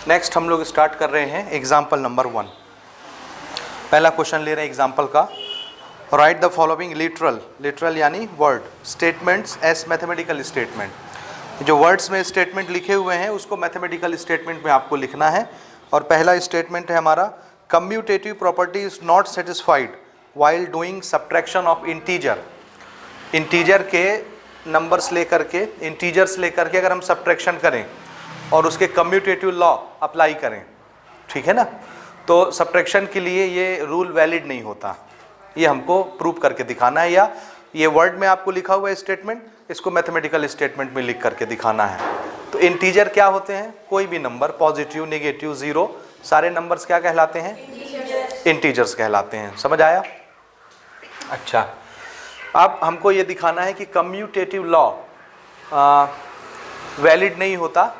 Next हम लोग start कर रहे हैं एग्जाम्पल नंबर 1। पहला क्वेश्चन ले रहे हैं एग्जाम्पल का। राइट द फॉलोइंग लिटरल यानी word statements as mathematical statement. जो वर्ड्स में स्टेटमेंट लिखे हुए हैं उसको मैथमेटिकल स्टेटमेंट में आपको लिखना है। और पहला स्टेटमेंट है हमारा, commutative property is not satisfied while doing subtraction of integer. Integer के नंबर्स लेकर के, इंटीजर्स लेकर के अगर हम सब्ट्रैक्शन करें और उसके कम्यूटेटिव लॉ अप्लाई करें, ठीक है ना, तो सब्ट्रैक्शन के लिए ये रूल वैलिड नहीं होता। ये हमको प्रूव करके दिखाना है, या ये वर्ड में आपको लिखा हुआ है स्टेटमेंट, इसको मैथमेटिकल स्टेटमेंट में लिख करके दिखाना है। तो इंटीजर क्या होते हैं? कोई भी नंबर, पॉजिटिव, नेगेटिव, जीरो, सारे नंबर्स क्या कहलाते हैं? इंटीजर्स कहलाते हैं। समझ आया? अच्छा, अब हमको ये दिखाना है कि कम्यूटेटिव लॉ वैलिड नहीं होता।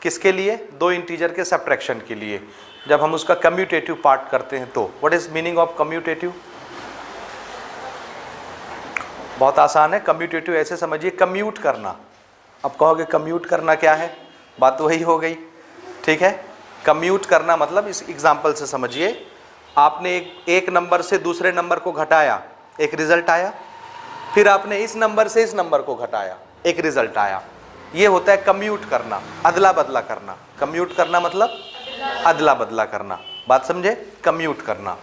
किसके लिए? दो इंटीजर के सब्ट्रैक्शन के लिए, जब हम उसका कम्यूटेटिव पार्ट करते हैं। तो what is meaning of commutative? बहुत आसान है। कम्यूटेटिव ऐसे समझिए, कम्यूट करना। अब कहोगे कम्यूट करना क्या है? बात वही हो गई, ठीक है। कम्यूट करना मतलब इस एग्जांपल से समझिए, आपने एक नंबर से दूसरे नंबर को घटाया, एक रिजल्ट आया, फिर आपने इस नंबर से इस नंबर को घटाया, एक रिजल्ट आया। ये होता है कम्यूट करना, अदला बदला करना। कम्यूट करना मतलब अदला बदला करना। बात समझे? कम्यूट करना।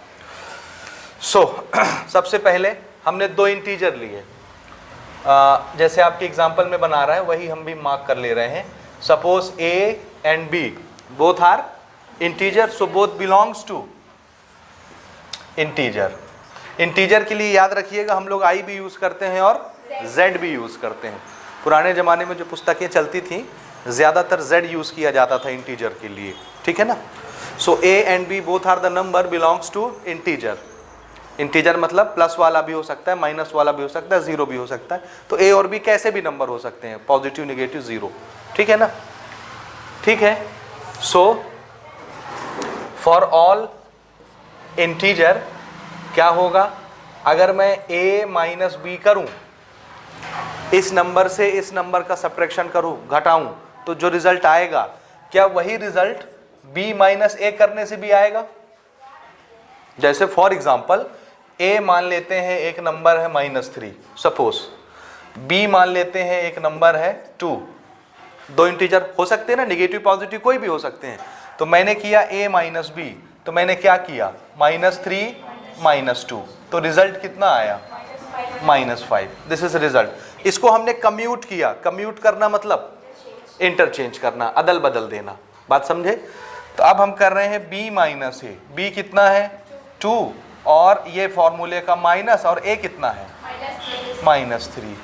सबसे पहले हमने दो इंटीजर लिए, जैसे आपके एग्जांपल में बना रहा है वही हम भी मार्क कर ले रहे हैं। Suppose a and b both are integer, so both belongs to integer. Integer के लिए याद रखिएगा हम लोग i भी यूज करते हैं और z भी यूज करते हैं। पुराने ज़माने में जो पुस्तकें चलती थी ज़्यादातर z यूज़ किया जाता था इंटीजर के लिए, ठीक है ना। So a and b both are the number belongs to integer. Integer मतलब प्लस वाला भी हो सकता है, माइनस वाला भी हो सकता है, जीरो भी हो सकता है। तो a और b कैसे भी नंबर हो सकते हैं, पॉजिटिव, नेगेटिव, जीरो, ठीक है ना। ठीक है। सो फॉर ऑल इंटीजर क्या होगा? अगर मैं a माइनस b करूं, इस नंबर से इस नंबर का सब्ट्रैक्शन करूं, घटाऊं, तो जो रिजल्ट आएगा क्या वही रिजल्ट b माइनस a करने से भी आएगा? जैसे फॉर एग्जांपल a मान लेते हैं एक नंबर है -3, सपोज b मान लेते हैं एक नंबर है 2। दो इंटीजर हो सकते हैं ना, नेगेटिव पॉजिटिव कोई भी हो सकते हैं। तो मैंने किया a माइनस b, तो मैंने क्या किया? -3 -2, तो रिजल्ट कितना आया? -5। This is result. इसको हमने कम्यूट किया। कम्यूट करना मतलब इंटरचेंज करना, अदल बदल देना। बात समझे? तो अब हम कर रहे हैं b माइनस a। b कितना है? 2, और ये फॉर्मूले का माइनस, और a कितना है? -3।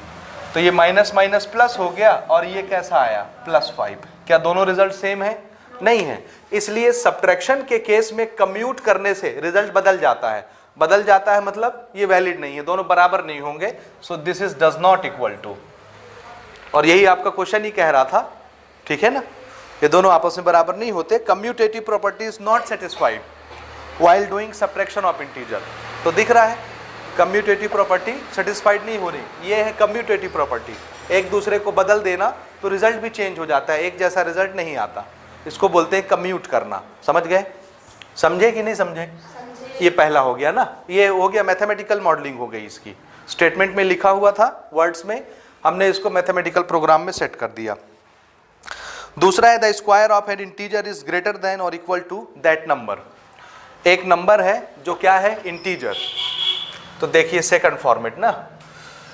तो ये माइनस माइनस प्लस हो गया, और ये कैसा आया? +5। क्या दोनों रिजल्ट सेम है? नहीं है। इसलिए सब्ट्रैक्शन के केस में कम्यूट करने से रिजल्ट बदल जाता है। बदल जाता है मतलब ये वैलिड नहीं है, दोनों बराबर नहीं होंगे। So this is does not equal to, और यही आपका क्वेश्चन ही कह रहा था, ठीक है ना। ये दोनों आपस में बराबर नहीं होते। Commutative property is not satisfied while doing subtraction of integer. तो दिख रहा है कम्यूटेटिव प्रॉपर्टी सेटिस्फाइड नहीं हो रही। ये है कम्यूटेटिव प्रॉपर्टी, एक दूसरे को बदल देना तो रिजल्ट भी चेंज हो जाता है, एक जैसा रिजल्ट नहीं आता। इसको बोलते हैं कम्यूट करना। समझ गए? समझे कि नहीं समझे? ये पहला हो गया ना, ये हो गया मैथमेटिकल मॉडलिंग हो गई इसकी। स्टेटमेंट में लिखा हुआ था वर्ड्स में, हमने इसको मैथमेटिकल प्रोग्राम में सेट कर दिया। दूसरा है the square of an integer is greater than और इक्वल टू दैट नंबर। एक नंबर है जो क्या है? इंटीजर। तो देखिए सेकंड फॉर्मेट ना,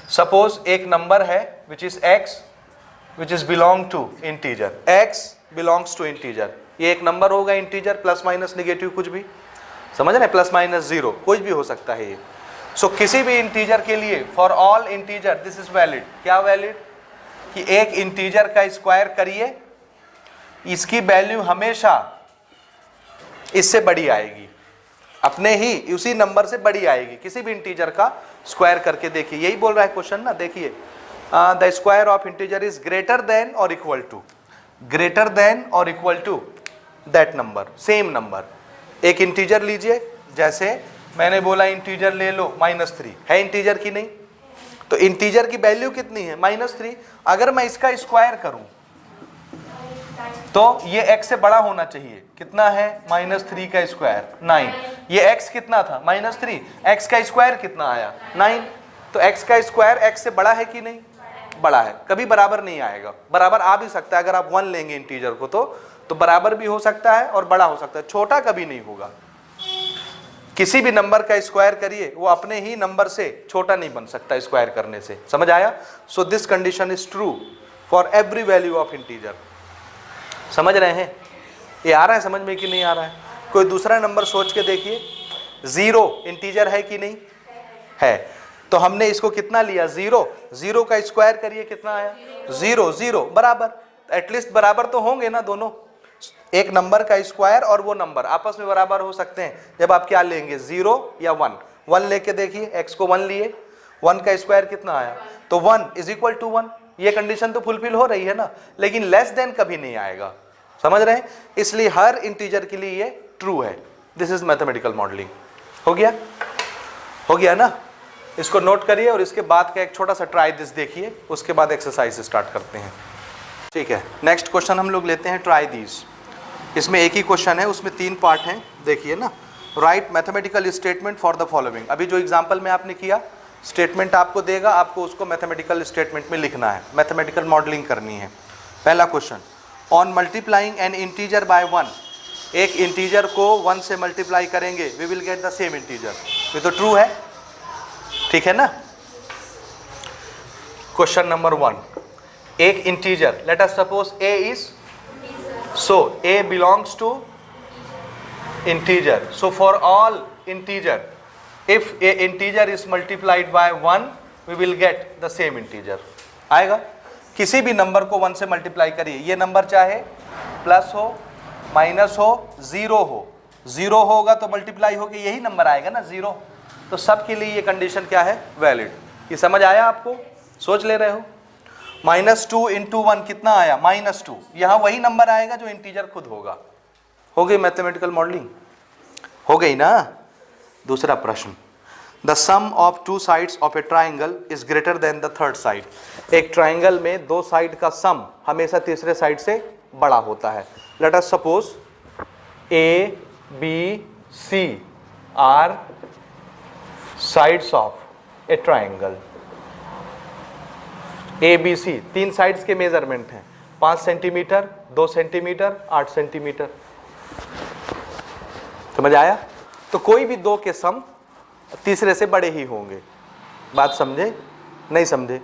सपोज एक नंबर है which is x which is belong to integer. x belongs to integer. ये एक नंबर होगा इंटीजर, प्लस माइनस नेगेटिव कुछ भी, समझ रहे? प्लस माइनस जीरो कुछ भी हो सकता है ये। सो किसी भी इंटीजर के लिए, for all integer this is valid. क्या वैलिड? कि एक इंटीजर का स्क्वायर करिए, इसकी वैल्यू हमेशा इससे बड़ी आएगी, अपने ही उसी नंबर से बड़ी आएगी। किसी भी इंटीजर का स्क्वायर करके देखिए, यही बोल रहा है क्वेश्चन ना। देखिए the square of integer is greater than और इक्वल टू, ग्रेटर देन और equal to that number, same number. एक इंटीजर लीजिए, जैसे मैंने बोला इंटीजर ले लो -3, है इंटीजर की नहीं? तो इंटीजर की वैल्यू कितनी है? -3। अगर मैं इसका स्क्वायर करूं तो ये x से बड़ा होना चाहिए, कितना है -3 का स्क्वायर 9, ये x कितना था -3, x का स्क्वायर कितना आया 9, तो x का स्क्वायर x से बड़ा है कि नहीं, बड़ा है। कभी बराबर नहीं आएगा, बराबर आ भी सकता है अगर आप 1 लेंगे इंटीजर को तो बराबर भी हो सकता है और बड़ा हो सकता है, छोटा कभी नहीं होगा। किसी भी नंबर का स्क्वायर करिए वो अपने ही नंबर से छोटा नहीं बन सकता स्क्वायर करने से, समझ आया। So this condition is true for every value of integer. समझ रहे हैं, ये आ रहा है समझ में कि नहीं आ रहा है। कोई दूसरा नंबर सोच के देखिए, 0 इंटीजर है कि नहीं है, तो हमने इसको कितना लिया 0, 0 का स्क्वायर करिए कितना आया 0, 0 बराबर, एटलीस्ट बराबर तो होंगे ना दोनों, एक नंबर का स्क्वायर और वो नंबर आपस में बराबर हो सकते हैं जब आप क्या लेंगे 0 या 1, 1 लेके देखिए, x को 1 लिए, 1 का स्क्वायर कितना आया, तो 1 = 1, ये कंडीशन तो फुलफिल हो रही है ना, लेकिन लेस देन कभी नहीं आएगा, समझ रहे हैं। इसलिए हर इंटीजर के लिए ये ट्रू है। This is mathematical modelling. हो गया ना, इसको नोट करिए और इसके बाद का एक छोटा सा ट्राई दिस देखिए, उसके बाद एक्सरसाइज स्टार्ट करते हैं, ठीक है। नेक्स्ट क्वेश्चन हम लोग लेते हैं ट्राई दिस। इसमें एक ही क्वेश्चन है, उसमें 3 पार्ट हैं, देखिए ना। Right mathematical statement for the following. अभी जो एग्जांपल में आपने किया, स्टेटमेंट आपको देगा, आपको उसको मैथमेटिकल स्टेटमेंट में लिखना है, मैथमेटिकल मॉडलिंग करनी है। पहला question, on multiplying an integer by 1, एक इंटीजर को 1 से मल्टीप्लाई करेंगे, we will get the same integer. ये तो ट्रू है, ठीक है ना। क्वेश्चन नंबर 1, एक integer, late us suppose a is, so a belongs to integer, so for all integer, if a integer is multiplied by 1 we will get the same integer। आएगा, किसी भी नंबर को 1 से मल्टीप्लाई करिए, ये number चाहे plus हो, minus हो, 0 हो, 0 होगा तो मल्टीप्लाई होके यही नंबर आएगा ना 0, तो सब के लिए ये कंडीशन क्या है, वैलिड। ये समझ आया आपको, सोच ले रहे हो। -2 × 1 कितना आया -2, यहाँ वही नंबर आएगा जो इंटीजर खुद होगा। हो गई मैथमेटिकल मॉडलिंग, हो गई ना। दूसरा प्रश्न, the sum of 2 sides of a triangle is greater than the third side. एक ट्राइंगल में 2 साइड का सम हमेशा तीसरे साइड से बड़ा होता है। Let us suppose A, B, C are sides of a triangle. ABC 3 sides के मेजरमेंट हैं, 5 सेंटीमीटर, 2 सेंटीमीटर, 8 सेंटीमीटर। समझ आया। तो कोई भी 2 के सम तीसरे से बड़े ही होंगे। बात समझे नहीं समझे,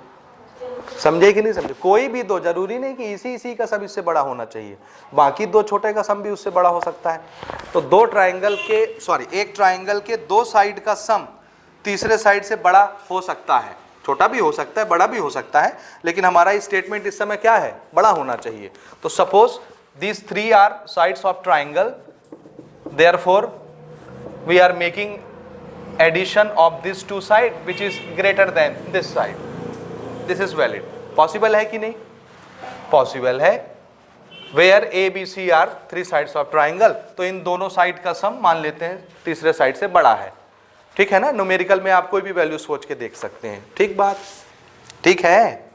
समझे कि नहीं समझे। कोई भी 2, जरूरी नहीं कि इसी का सम इससे बड़ा होना चाहिए, बाकी 2 छोटे का सम भी उससे बड़ा हो सकता है। तो एक ट्राइंगल के 2 साइड का सम तीसरे साइड से बड़ा हो सकता है, छोटा भी हो सकता है, बड़ा भी हो सकता है, लेकिन हमारा स्टेटमेंट इस समय क्या है, बड़ा होना चाहिए। तो suppose these 3 are sides of triangle, therefore we are making addition of this 2 side which is greater than this side। this is valid। Possible है कि नहीं, पॉसिबल है। where A, B, C are 3 sides of triangle, तो इन दोनों side का सम मान लेते हैं तीसरे साइड से बड़ा है, ठीक है ना। न्यूमेरिकल में आप कोई भी वैल्यू सोच के देख सकते हैं, ठीक बात, ठीक है।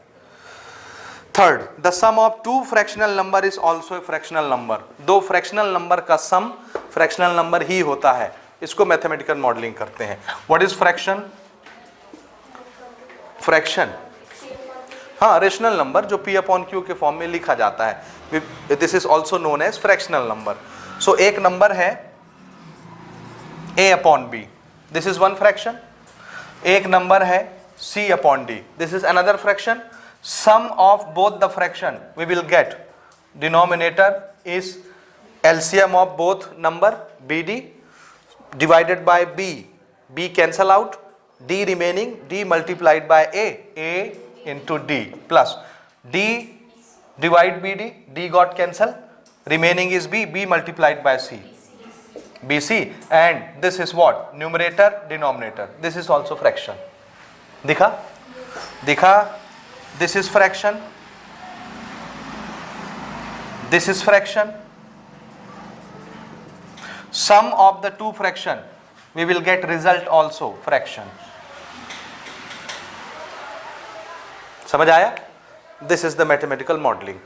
Third, the sum of 2 fractional number is also a fractional number. 2 fractional number का सम फ्रैक्शनल नंबर ही होता है। इसको मैथमेटिकल मॉडलिंग करते हैं। व्हाट इज फ्रैक्शन, फ्रैक्शन हाँ रेशनल नंबर जो P/Q के फॉर्म में लिखा जाता है, this is also known as fractional number. So एक नंबर है A/B, दिस इज 1 फ्रैक्शन। एक नंबर है C/D, this is another fraction. Sum of both the fraction we will get, denominator is LCM of both number BD divided by B cancel out, D remaining, D multiplied by A into D plus D divide BD, D got cancel, remaining is B multiplied by C, BC, and this is what, numerator denominator, this is also fraction। दिखा, this is fraction, this is fraction। sum of the 2 fraction we will get result also fraction। समझ आया, this is the mathematical modelling.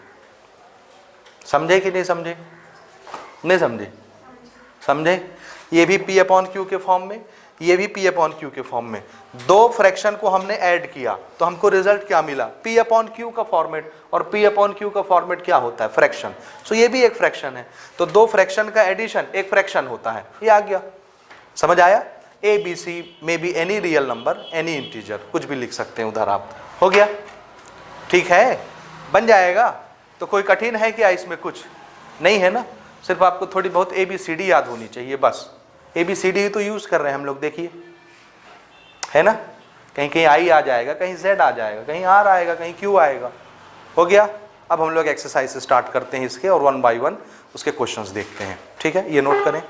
समझे कि नहीं समझे? नहीं समझे? समझे? ये भी P अपॉन क्यू के फॉर्म में, ये भी P अपॉन क्यू के फॉर्म में। दो फ्रैक्शन को हमने ऐड किया तो हमको रिजल्ट क्या मिला? P अपॉन क्यू का फॉर्मेट, और P अपॉन क्यू का फॉर्मेट क्या होता है? फ्रैक्शन। सो ये भी एक फ्रैक्शन है। तो दो फ्रैक्शन का एडिशन एक फ्रैक्शन होता है। ये आ गया, समझ आया? A B C may be any real number, any integer, कुछ भी लिख सकते हैं उधर आप। हो गया? ठीक है, बन जाएगा। तो कोई कठिन है क्या इसमें? कुछ नहीं है ना, सिर्फ आपको थोड़ी बहुत ABCD याद होनी चाहिए बस। ABCD ही तो यूज कर रहे हैं हम लोग, देखिए, है ना? कहीं कहीं I आ जाएगा, कहीं Z आ जाएगा, कहीं R आएगा, कहीं Q आएगा। हो गया? अब हम लोग एक्सरसाइज स्टार्ट करते हैं इसके, और 1 बाय 1 उसके क्वेश्चंस देखते हैं। ठीक है, ये नोट करें।